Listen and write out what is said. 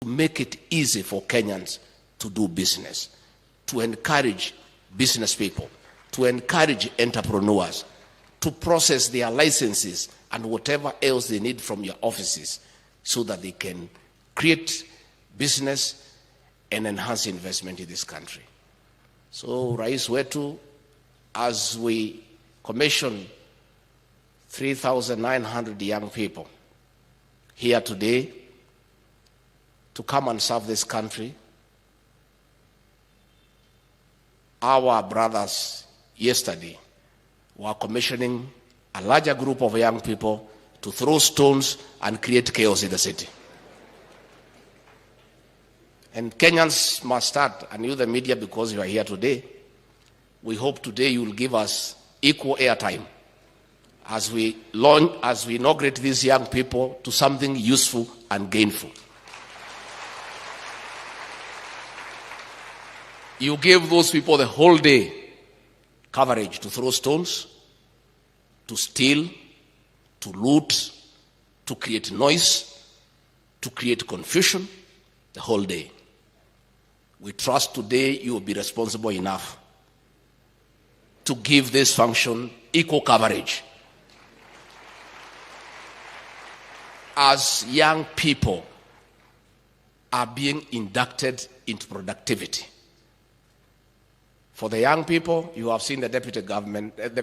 to make it easy for Kenyans to do business, to encourage business people, to encourage entrepreneurs, to process their licenses and whatever else they need from your offices so that they can create business and enhance investment in this country. So, Rais wetu, as we commission 3,900 young people here today to come and serve this country, our brothers yesterday were commissioning a larger group of young people to throw stones and create chaos in the city. And Kenyans must start, and you the media, because you are here today, we hope today you will give us equal airtime as we inaugurate these young people to something useful and gainful. You gave those people the whole day coverage to throw stones, to steal, to loot, to create noise, to create confusion, the whole day. We trust today you will be responsible enough to give this function equal coverage. As young people are being inducted into productivity. For the young people, you have seen the deputy government,